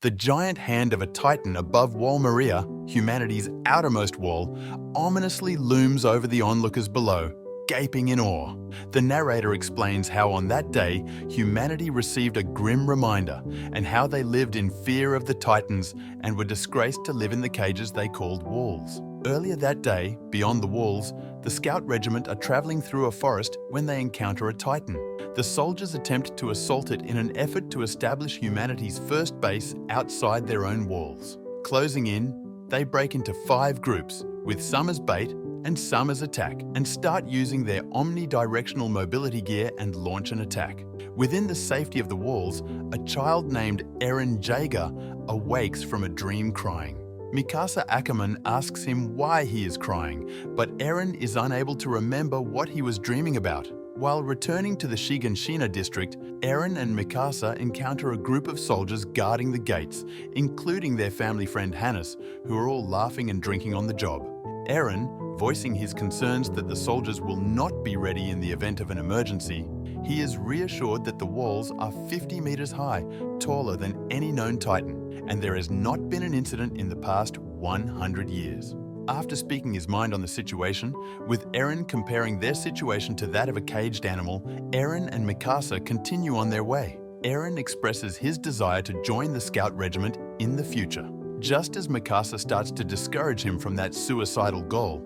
The giant hand of a Titan above Wall Maria, humanity's outermost wall, ominously looms over the onlookers below, gaping in awe. The narrator explains how on that day, humanity received a grim reminder and how they lived in fear of the Titans and were disgraced to live in the cages they called walls. Earlier that day, beyond the walls, the Scout Regiment are traveling through a forest when they encounter a Titan. The soldiers attempt to assault it in an effort to establish humanity's first base outside their own walls. Closing in, they break into 5 groups, with some as bait and some as attack, and start using their omnidirectional mobility gear and launch an attack. Within the safety of the walls, a child named Eren Jaeger awakes from a dream crying. Mikasa Ackermann asks him why he is crying, but Eren is unable to remember what he was dreaming about. While returning to the Shiganshina district, Eren and Mikasa encounter a group of soldiers guarding the gates, including their family friend Hannes, who are all laughing and drinking on the job. Eren, voicing his concerns that the soldiers will not be ready in the event of an emergency, he is reassured that the walls are 50 meters high, taller than any known Titan, and there has not been an incident in the past 100 years. After speaking his mind on the situation, with Eren comparing their situation to that of a caged animal, Eren and Mikasa continue on their way. Eren expresses his desire to join the Scout Regiment in the future. Just as Mikasa starts to discourage him from that suicidal goal,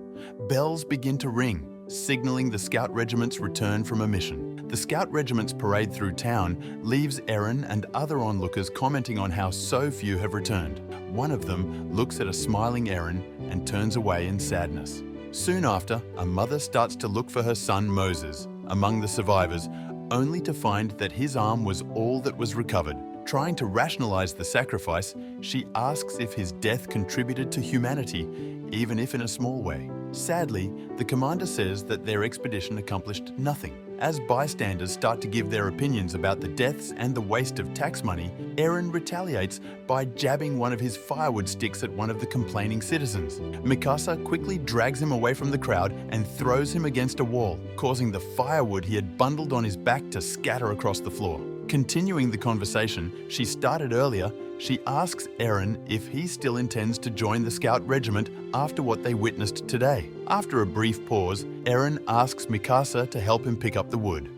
bells begin to ring, signaling the Scout Regiment's return from a mission. The Scout Regiment's parade through town leaves Eren and other onlookers commenting on how so few have returned. One of them looks at a smiling Eren and turns away in sadness. Soon after, a mother starts to look for her son Moses among the survivors, only to find that his arm was all that was recovered. Trying to rationalize the sacrifice, she asks if his death contributed to humanity, even if in a small way. Sadly, the commander says that their expedition accomplished nothing. As bystanders start to give their opinions about the deaths and the waste of tax money, Eren retaliates by jabbing one of his firewood sticks at one of the complaining citizens. Mikasa quickly drags him away from the crowd and throws him against a wall, causing the firewood he had bundled on his back to scatter across the floor. Continuing the conversation she started earlier, she asks Eren if he still intends to join the Scout Regiment after what they witnessed today. After a brief pause, Eren asks Mikasa to help him pick up the wood.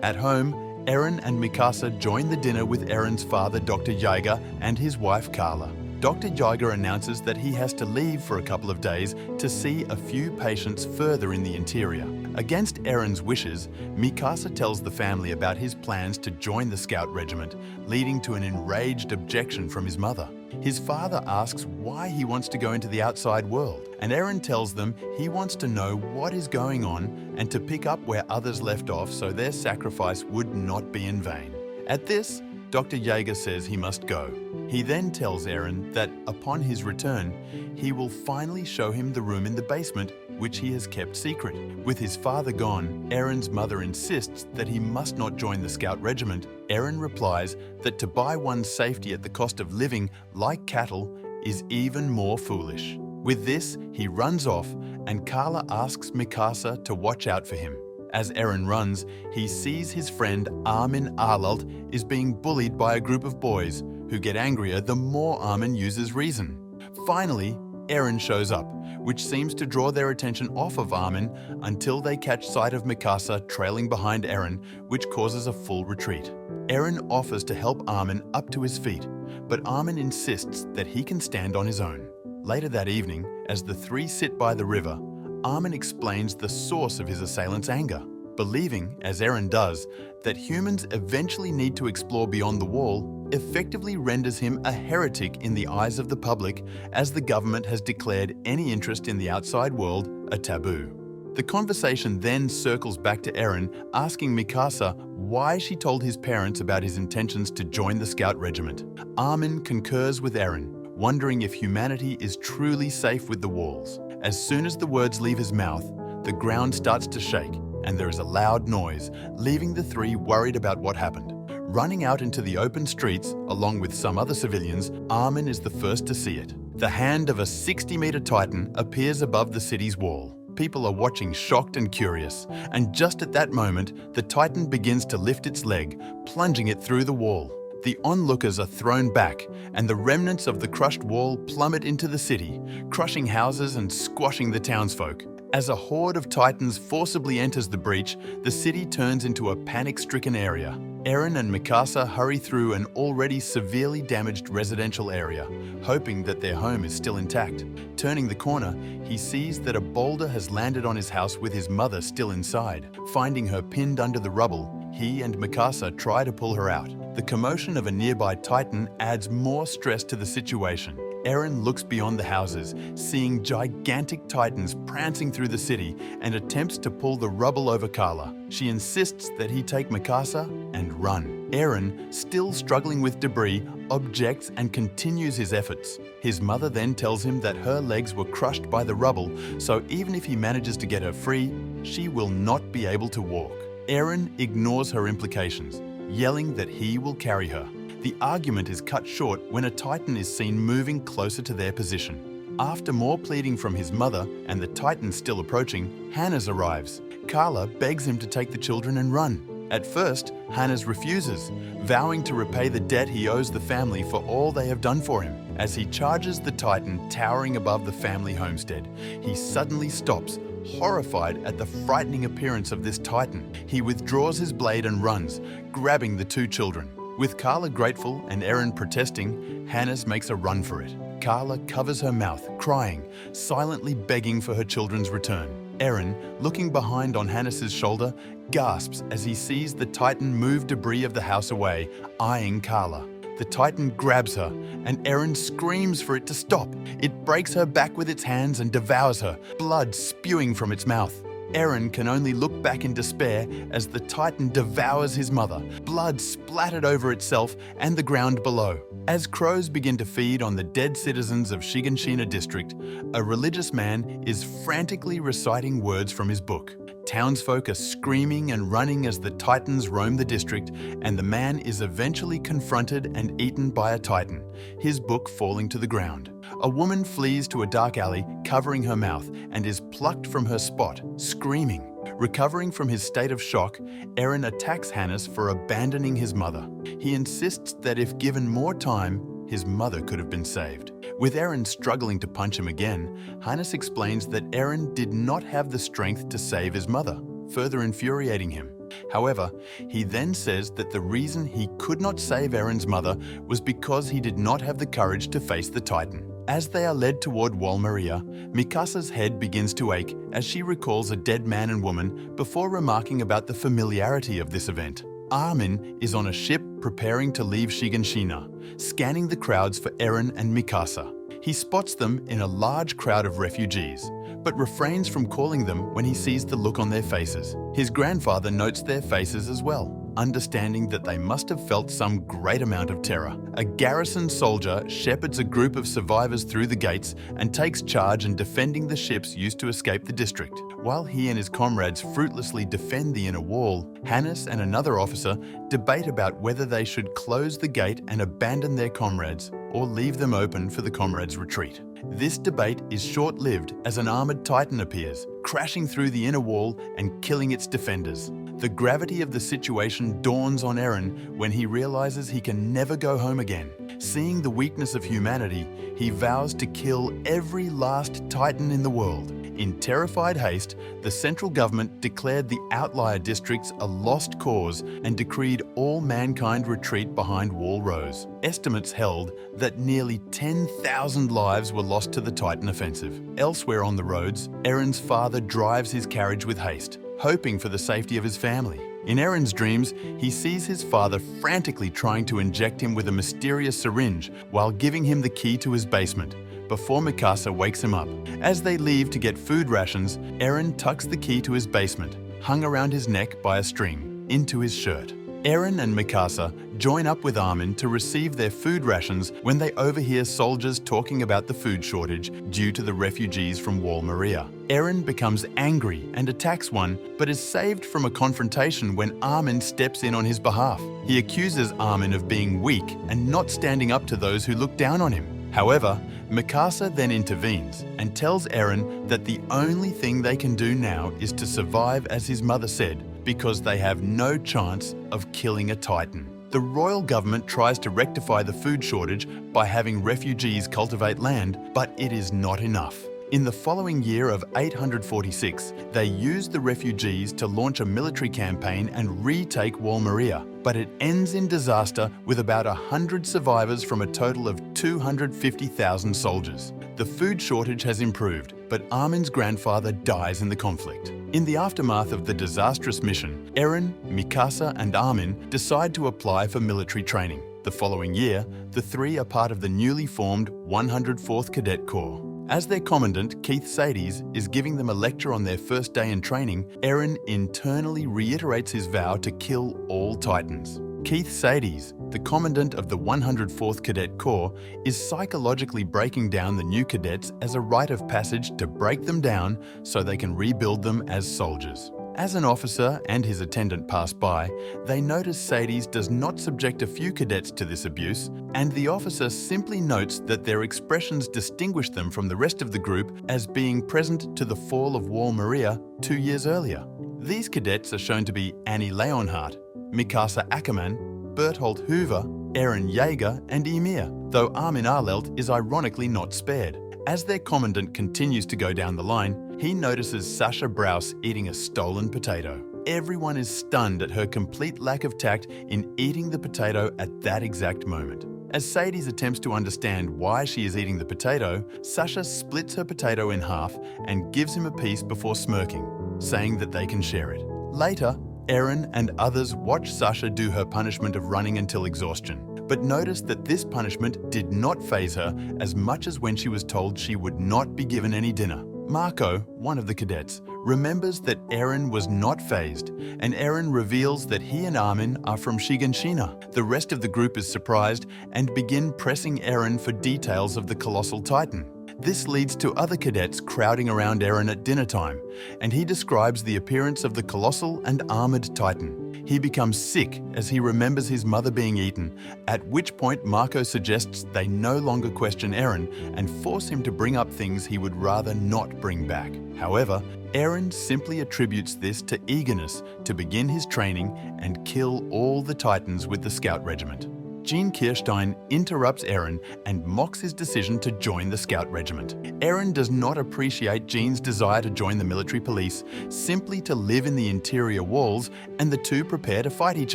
At home, Eren and Mikasa join the dinner with Eren's father, Dr. Jaeger, and his wife, Carla. Dr. Jaeger announces that he has to leave for a couple of days to see a few patients further in the interior. Against Eren's wishes, Mikasa tells the family about his plans to join the Scout Regiment, leading to an enraged objection from his mother. His father asks why he wants to go into the outside world, and Eren tells them he wants to know what is going on and to pick up where others left off so their sacrifice would not be in vain. At this, Dr. Jaeger says he must go. He then tells Eren that upon his return, he will finally show him the room in the basement which he has kept secret. With his father gone, Eren's mother insists that he must not join the Scout Regiment. Eren replies that to buy one's safety at the cost of living like cattle is even more foolish. With this, he runs off and Carla asks Mikasa to watch out for him. As Eren runs, he sees his friend Armin Arlelt is being bullied by a group of boys who get angrier the more Armin uses reason. Finally, Eren shows up, which seems to draw their attention off of Armin until they catch sight of Mikasa trailing behind Eren, which causes a full retreat. Eren offers to help Armin up to his feet, but Armin insists that he can stand on his own. Later that evening, as the three sit by the river, Armin explains the source of his assailant's anger, believing, as Eren does, that humans eventually need to explore beyond the wall effectively renders him a heretic in the eyes of the public, as the government has declared any interest in the outside world a taboo. The conversation then circles back to Eren asking Mikasa why she told his parents about his intentions to join the Scout Regiment. Armin concurs with Eren, wondering if humanity is truly safe with the walls. As soon as the words leave his mouth, the ground starts to shake and there is a loud noise, leaving the three worried about what happened. Running out into the open streets, along with some other civilians, Armin is the first to see it. The hand of a 60-meter Titan appears above the city's wall. People are watching shocked and curious, and just at that moment, the Titan begins to lift its leg, plunging it through the wall. The onlookers are thrown back, and the remnants of the crushed wall plummet into the city, crushing houses and squashing the townsfolk. As a horde of Titans forcibly enters the breach, the city turns into a panic-stricken area. Eren and Mikasa hurry through an already severely damaged residential area, hoping that their home is still intact. Turning the corner, he sees that a boulder has landed on his house with his mother still inside. Finding her pinned under the rubble, he and Mikasa try to pull her out. The commotion of a nearby Titan adds more stress to the situation. Eren looks beyond the houses, seeing gigantic Titans prancing through the city and attempts to pull the rubble over Carla. She insists that he take Mikasa and run. Eren, still struggling with debris, objects and continues his efforts. His mother then tells him that her legs were crushed by the rubble, so even if he manages to get her free, she will not be able to walk. Eren ignores her implications, yelling that he will carry her. The argument is cut short when a Titan is seen moving closer to their position. After more pleading from his mother and the Titan still approaching, Hannes arrives. Carla begs him to take the children and run. At first, Hannes refuses, vowing to repay the debt he owes the family for all they have done for him. As he charges the Titan towering above the family homestead, he suddenly stops, horrified at the frightening appearance of this Titan. He withdraws his blade and runs, grabbing the two children. With Carla grateful and Eren protesting, Hannes makes a run for it. Carla covers her mouth, crying, silently begging for her children's return. Eren, looking behind on Hannes' shoulder, gasps as he sees the Titan move debris of the house away, eyeing Carla. The Titan grabs her, and Eren screams for it to stop. It breaks her back with its hands and devours her, blood spewing from its mouth. Eren can only look back in despair as the Titan devours his mother, blood splattered over itself and the ground below. As crows begin to feed on the dead citizens of Shiganshina district, a religious man is frantically reciting words from his book. Townsfolk are screaming and running as the Titans roam the district, and the man is eventually confronted and eaten by a Titan, his book falling to the ground. A woman flees to a dark alley, covering her mouth, and is plucked from her spot, screaming. Recovering from his state of shock, Eren attacks Hannes for abandoning his mother. He insists that if given more time, his mother could have been saved. With Eren struggling to punch him again, Hannes explains that Eren did not have the strength to save his mother, further infuriating him. However, he then says that the reason he could not save Eren's mother was because he did not have the courage to face the Titan. As they are led toward Wall Maria, Mikasa's head begins to ache as she recalls a dead man and woman before remarking about the familiarity of this event. Armin is on a ship preparing to leave Shiganshina, scanning the crowds for Eren and Mikasa. He spots them in a large crowd of refugees, but refrains from calling them when he sees the look on their faces. His grandfather notes their faces as well, understanding that they must have felt some great amount of terror. A garrison soldier shepherds a group of survivors through the gates and takes charge in defending the ships used to escape the district. While he and his comrades fruitlessly defend the inner wall, Hannes and another officer debate about whether they should close the gate and abandon their comrades or leave them open for the comrades' retreat. This debate is short-lived as an armored Titan appears, crashing through the inner wall and killing its defenders. The gravity of the situation dawns on Eren when he realizes he can never go home again. Seeing the weakness of humanity, he vows to kill every last Titan in the world. In terrified haste, the central government declared the outlier districts a lost cause and decreed all mankind retreat behind Wall Rose. Estimates held that nearly 10,000 lives were lost to the Titan offensive. Elsewhere on the roads, Eren's father drives his carriage with haste, hoping for the safety of his family. In Eren's dreams, he sees his father frantically trying to inject him with a mysterious syringe while giving him the key to his basement, before Mikasa wakes him up. As they leave to get food rations, Eren tucks the key to his basement, hung around his neck by a string, into his shirt. Eren and Mikasa join up with Armin to receive their food rations when they overhear soldiers talking about the food shortage due to the refugees from Wall Maria. Eren becomes angry and attacks one, but is saved from a confrontation when Armin steps in on his behalf. He accuses Armin of being weak and not standing up to those who look down on him. However, Mikasa then intervenes and tells Eren that the only thing they can do now is to survive as his mother said, because they have no chance of killing a Titan. The royal government tries to rectify the food shortage by having refugees cultivate land, but it is not enough. In the following year of 846, they used the refugees to launch a military campaign and retake Wall Maria, but it ends in disaster with about 100 survivors from a total of 250,000 soldiers. The food shortage has improved, but Armin's grandfather dies in the conflict. In the aftermath of the disastrous mission, Eren, Mikasa and Armin decide to apply for military training. The following year, the three are part of the newly formed 104th Cadet Corps. As their commandant, Keith Sades, is giving them a lecture on their first day in training, Eren internally reiterates his vow to kill all Titans. Keith Sades, the commandant of the 104th Cadet Corps, is psychologically breaking down the new cadets as a rite of passage to break them down so they can rebuild them as soldiers. As an officer and his attendant pass by, they notice Sades does not subject a few cadets to this abuse, and the officer simply notes that their expressions distinguish them from the rest of the group as being present to the fall of Wall Maria 2 years earlier. These cadets are shown to be Annie Leonhardt, Mikasa Ackermann, Berthold Hoover, Eren Jaeger and Ymir, though Armin Arlelt is ironically not spared. As their commandant continues to go down the line, he notices Sasha Brous eating a stolen potato. Everyone is stunned at her complete lack of tact in eating the potato at that exact moment. As Sades attempts to understand why she is eating the potato, Sasha splits her potato in half and gives him a piece before smirking, saying that they can share it. Later, Eren and others watch Sasha do her punishment of running until exhaustion, but notice that this punishment did not faze her as much as when she was told she would not be given any dinner. Marco, one of the cadets, remembers that Eren was not fazed, and Eren reveals that he and Armin are from Shiganshina. The rest of the group is surprised and begin pressing Eren for details of the Colossal Titan. This leads to other cadets crowding around Eren at dinner time, and he describes the appearance of the colossal and armored Titan. He becomes sick as he remembers his mother being eaten, at which point Marco suggests they no longer question Eren and force him to bring up things he would rather not bring back. However, Eren simply attributes this to eagerness to begin his training and kill all the Titans with the Scout Regiment. Jean Kirstein interrupts Eren and mocks his decision to join the Scout Regiment. Eren does not appreciate Jean's desire to join the military police, simply to live in the interior walls, and the two prepare to fight each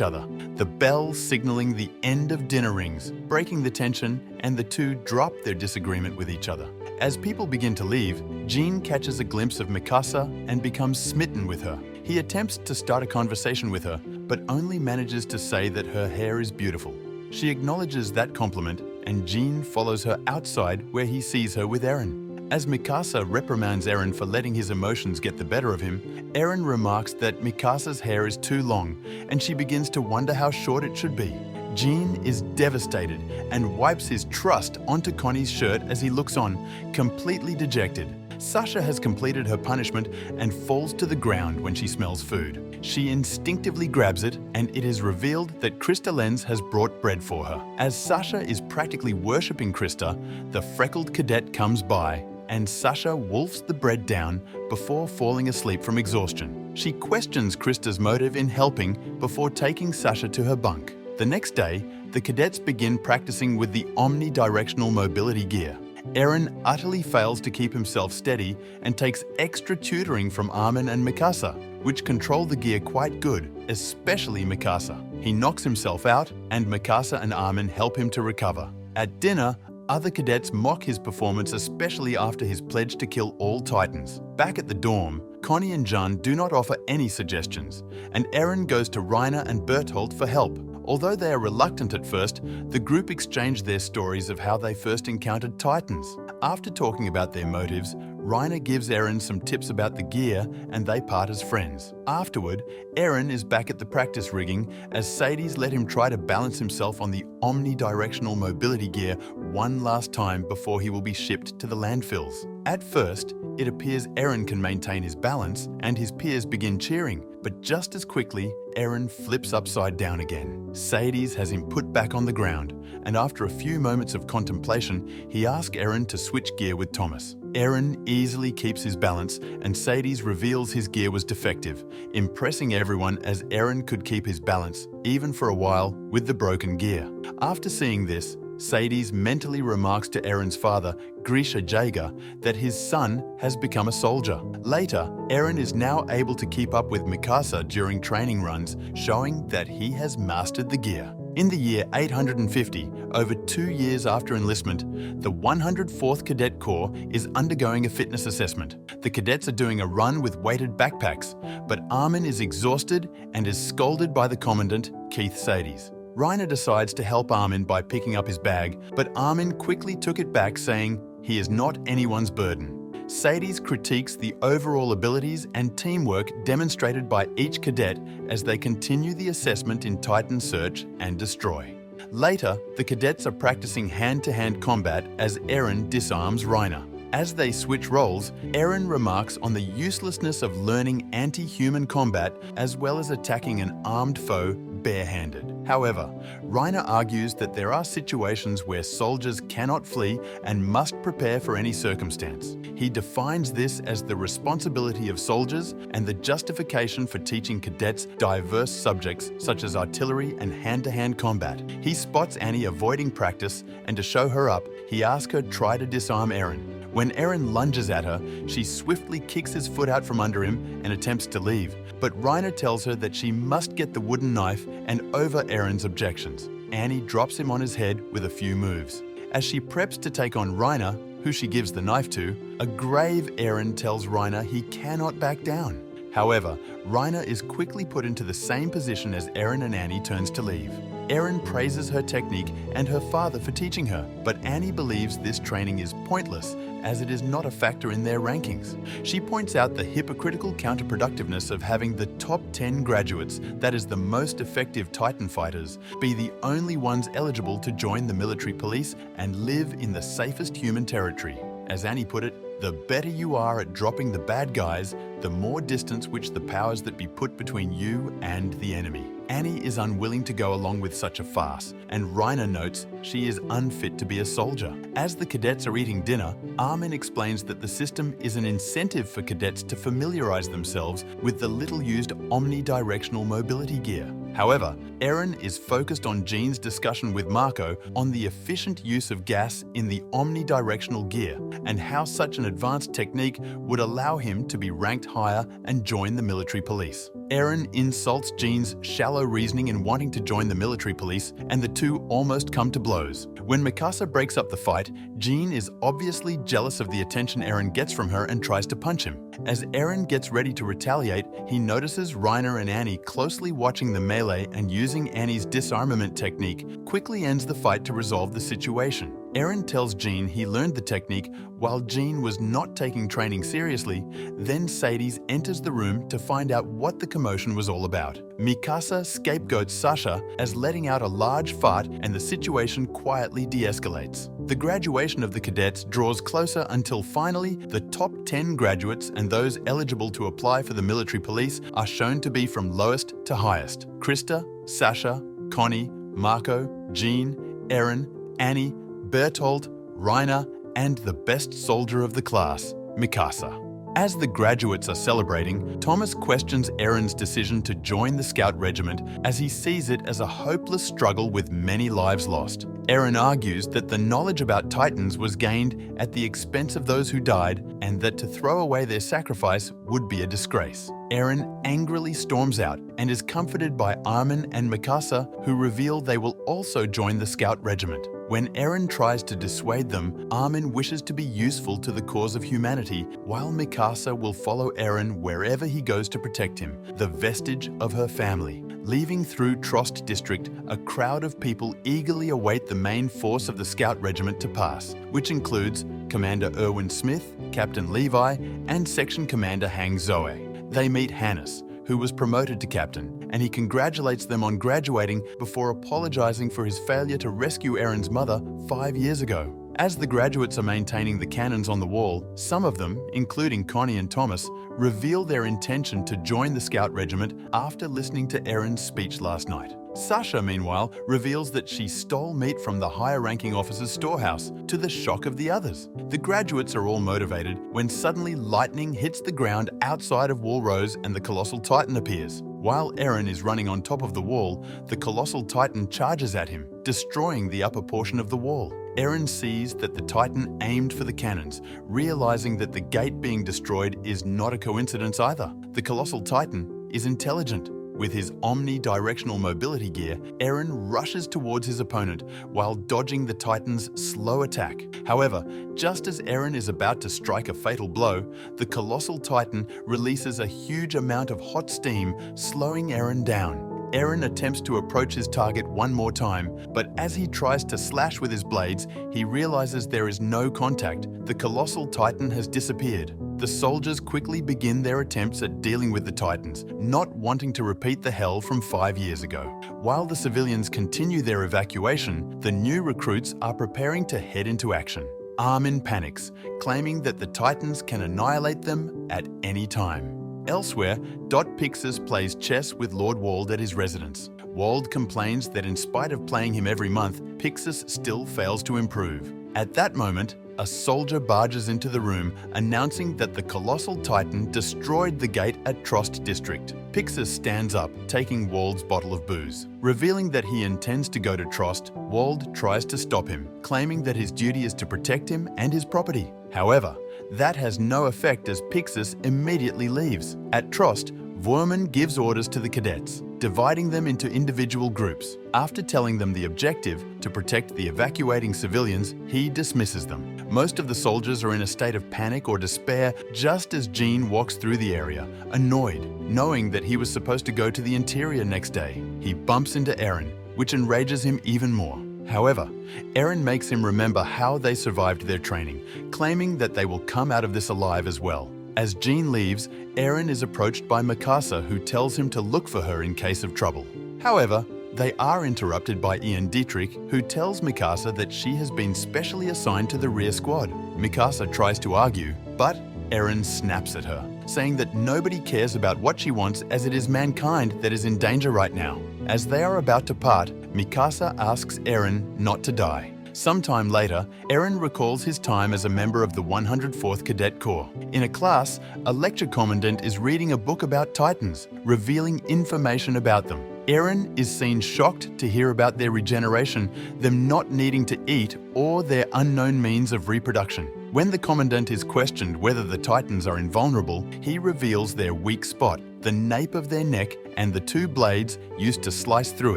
other. The bell signaling the end of dinner rings, breaking the tension, and the two drop their disagreement with each other. As people begin to leave, Jean catches a glimpse of Mikasa and becomes smitten with her. He attempts to start a conversation with her, but only manages to say that her hair is beautiful. She acknowledges that compliment, and Jean follows her outside where he sees her with Eren. As Mikasa reprimands Eren for letting his emotions get the better of him, Eren remarks that Mikasa's hair is too long, and she begins to wonder how short it should be. Jean is devastated and wipes his trust onto Connie's shirt as he looks on, completely dejected. Sasha has completed her punishment and falls to the ground when she smells food. She instinctively grabs it, and it is revealed that Krista Lenz has brought bread for her. As Sasha is practically worshipping Krista, the freckled cadet comes by, and Sasha wolfs the bread down before falling asleep from exhaustion. She questions Krista's motive in helping before taking Sasha to her bunk. The next day, the cadets begin practicing with the omnidirectional mobility gear. Eren utterly fails to keep himself steady and takes extra tutoring from Armin and Mikasa, which control the gear quite good, especially Mikasa. He knocks himself out, and Mikasa and Armin help him to recover. At dinner, other cadets mock his performance, especially after his pledge to kill all Titans. Back at the dorm, Connie and Jean do not offer any suggestions, and Eren goes to Reiner and Berthold for help. Although they are reluctant at first, the group exchange their stories of how they first encountered Titans. After talking about their motives, Reiner gives Eren some tips about the gear, and they part as friends. Afterward, Eren is back at the practice rigging as Sades let him try to balance himself on the omnidirectional mobility gear one last time before he will be shipped to the landfills. At first, it appears Eren can maintain his balance, and his peers begin cheering, but just as quickly, Eren flips upside down again. Sades has him put back on the ground, and after a few moments of contemplation, he asks Eren to switch gear with Thomas. Eren easily keeps his balance and Sadie's reveals his gear was defective, impressing everyone as Eren could keep his balance, even for a while, with the broken gear. After seeing this, Sadie's mentally remarks to Eren's father, Eren Jaeger, that his son has become a soldier. Later, Eren is now able to keep up with Mikasa during training runs, showing that he has mastered the gear. In the year 850, over 2 years after enlistment, the 104th Cadet Corps is undergoing a fitness assessment. The cadets are doing a run with weighted backpacks, but Armin is exhausted and is scolded by the commandant, Keith Sadies. Reiner decides to help Armin by picking up his bag, but Armin quickly took it back, saying he is not anyone's burden. Sadies critiques the overall abilities and teamwork demonstrated by each cadet as they continue the assessment in Titan Search and Destroy. Later, the cadets are practicing hand-to-hand combat as Eren disarms Reiner. As they switch roles, Eren remarks on the uselessness of learning anti-human combat as well as attacking an armed foe barehanded. However, Reiner argues that there are situations where soldiers cannot flee and must prepare for any circumstance. He defines this as the responsibility of soldiers and the justification for teaching cadets diverse subjects such as artillery and hand-to-hand combat. He spots Annie avoiding practice, and to show her up, he asks her try to disarm Eren. When Eren lunges at her, she swiftly kicks his foot out from under him and attempts to leave, but Reiner tells her that she must get the wooden knife, and over Eren's objections, Annie drops him on his head with a few moves. As she preps to take on Reiner, who she gives the knife to, a grave Eren tells Reiner he cannot back down. However, Reiner is quickly put into the same position as Eren, and Annie turns to leave. Eren praises her technique and her father for teaching her, but Annie believes this training is pointless as it is not a factor in their rankings. She points out the hypocritical counterproductiveness of having the top 10 graduates, that is the most effective Titan fighters, be the only ones eligible to join the military police and live in the safest human territory. As Annie put it, the better you are at dropping the bad guys, the more distance which the powers that be put between you and the enemy. Annie is unwilling to go along with such a farce, and Reiner notes she is unfit to be a soldier. As the cadets are eating dinner, Armin explains that the system is an incentive for cadets to familiarize themselves with the little-used omnidirectional mobility gear. However, Eren is focused on Jean's discussion with Marco on the efficient use of gas in the omnidirectional gear and how such an advanced technique would allow him to be ranked higher and join the military police. Eren insults Jean's shallow reasoning in wanting to join the military police, and the two almost come to blows. When Mikasa breaks up the fight, Jean is obviously jealous of the attention Eren gets from her and tries to punch him. As Eren gets ready to retaliate, he notices Reiner and Annie closely watching the melee, and using Annie's disarmament technique quickly ends the fight to resolve the situation. Eren tells Jean he learned the technique while Jean was not taking training seriously. Then Sadies enters the room to find out what the commotion was all about. Mikasa scapegoats Sasha as letting out a large fart, and the situation quietly de-escalates. The graduation of the cadets draws closer until finally the top 10 graduates and those eligible to apply for the military police are shown to be from lowest to highest. Krista, Sasha, Connie, Marco, Jean, Eren, Annie, Bertolt, Reiner, and the best soldier of the class, Mikasa. As the graduates are celebrating, Thomas questions Eren's decision to join the Scout Regiment as he sees it as a hopeless struggle with many lives lost. Eren argues that the knowledge about Titans was gained at the expense of those who died, and that to throw away their sacrifice would be a disgrace. Eren angrily storms out and is comforted by Armin and Mikasa, who reveal they will also join the Scout Regiment. When Eren tries to dissuade them, Armin wishes to be useful to the cause of humanity, while Mikasa will follow Eren wherever he goes to protect him, the vestige of her family. Leaving through Trost District, a crowd of people eagerly await the main force of the Scout Regiment to pass, which includes Commander Erwin Smith, Captain Levi, and Section Commander Hang Zoe. They meet Hannes, who was promoted to captain, and he congratulates them on graduating before apologizing for his failure to rescue Eren's mother 5 years ago. As the graduates are maintaining the cannons on the wall, some of them, including Connie and Thomas, reveal their intention to join the Scout Regiment after listening to Eren's speech last night. Sasha, meanwhile, reveals that she stole meat from the higher-ranking officer's storehouse, to the shock of the others. The graduates are all motivated when suddenly lightning hits the ground outside of Wall Rose and the Colossal Titan appears. While Eren is running on top of the wall, the Colossal Titan charges at him, destroying the upper portion of the wall. Eren sees that the Titan aimed for the cannons, realizing that the gate being destroyed is not a coincidence either. The Colossal Titan is intelligent. With his omnidirectional mobility gear, Eren rushes towards his opponent while dodging the Titan's slow attack. However, just as Eren is about to strike a fatal blow, the Colossal Titan releases a huge amount of hot steam, slowing Eren down. Eren attempts to approach his target one more time, but as he tries to slash with his blades, he realizes there is no contact. The Colossal Titan has disappeared. The soldiers quickly begin their attempts at dealing with the Titans, not wanting to repeat the hell from 5 years ago. While the civilians continue their evacuation, the new recruits are preparing to head into action. Armin panics, claiming that the Titans can annihilate them at any time. Elsewhere, Pixis plays chess with Lord Wald at his residence. Wald complains that in spite of playing him every month, Pixis still fails to improve. At that moment, a soldier barges into the room, announcing that the Colossal Titan destroyed the gate at Trost District. Pixis stands up, taking Wald's bottle of booze. Revealing that he intends to go to Trost, Wald tries to stop him, claiming that his duty is to protect him and his property. However, that has no effect as Pixis immediately leaves. At Trost, Vowing gives orders to the cadets, dividing them into individual groups. After telling them the objective, to protect the evacuating civilians, he dismisses them. Most of the soldiers are in a state of panic or despair just as Jean walks through the area, annoyed, knowing that he was supposed to go to the interior next day. He bumps into Eren, which enrages him even more. However, Eren makes him remember how they survived their training, claiming that they will come out of this alive as well. As Jean leaves, Eren is approached by Mikasa, who tells him to look for her in case of trouble. However, they are interrupted by Ian Dietrich, who tells Mikasa that she has been specially assigned to the rear squad. Mikasa tries to argue, but Eren snaps at her, saying that nobody cares about what she wants as it is mankind that is in danger right now. As they are about to part, Mikasa asks Eren not to die. Sometime later, Eren recalls his time as a member of the 104th Cadet Corps. In a class, a lecture commandant is reading a book about Titans, revealing information about them. Eren is seen shocked to hear about their regeneration, them not needing to eat, or their unknown means of reproduction. When the Commandant is questioned whether the Titans are invulnerable, he reveals their weak spot, the nape of their neck and the two blades used to slice through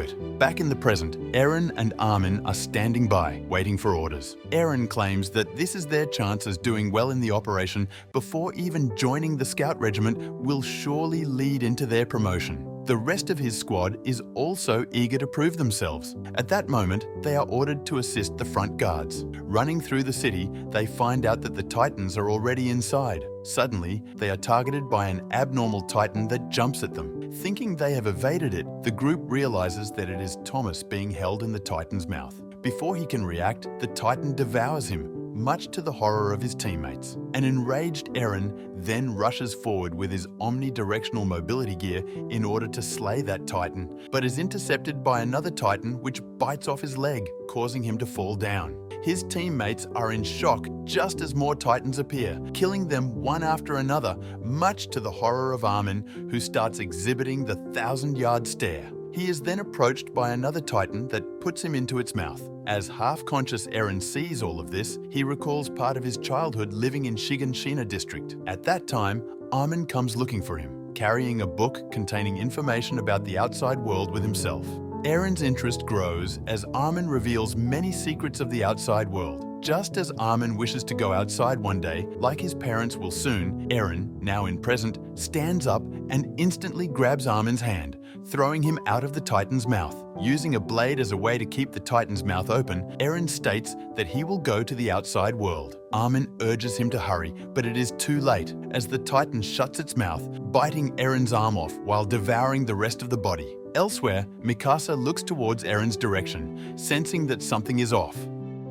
it. Back in the present, Eren and Armin are standing by, waiting for orders. Eren claims that this is their chance as doing well in the operation before even joining the Scout Regiment will surely lead into their promotion. The rest of his squad is also eager to prove themselves. At that moment, they are ordered to assist the front guards. Running through the city, they find out that the Titans are already inside. Suddenly, they are targeted by an abnormal Titan that jumps at them. Thinking they have evaded it, the group realizes that it is Thomas being held in the Titan's mouth. Before he can react, the Titan devours him, much to the horror of his teammates. An enraged Eren then rushes forward with his omnidirectional mobility gear in order to slay that Titan, but is intercepted by another Titan which bites off his leg, causing him to fall down. His teammates are in shock just as more Titans appear, killing them one after another, much to the horror of Armin, who starts exhibiting the 1,000-yard stare. He is then approached by another Titan that puts him into its mouth. As half-conscious Eren sees all of this, he recalls part of his childhood living in Shiganshina district. At that time, Armin comes looking for him, carrying a book containing information about the outside world with himself. Eren's interest grows as Armin reveals many secrets of the outside world. Just as Armin wishes to go outside one day, like his parents will soon, Eren, now in present, stands up and instantly grabs Armin's hand, throwing him out of the Titan's mouth. Using a blade as a way to keep the Titan's mouth open, Eren states that he will go to the outside world. Armin urges him to hurry, but it is too late as the Titan shuts its mouth, biting Eren's arm off while devouring the rest of the body. Elsewhere, Mikasa looks towards Eren's direction, sensing that something is off.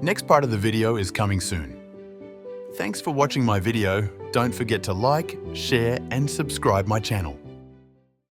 Next part of the video is coming soon. Thanks for watching my video. Don't forget to like, share and subscribe my channel.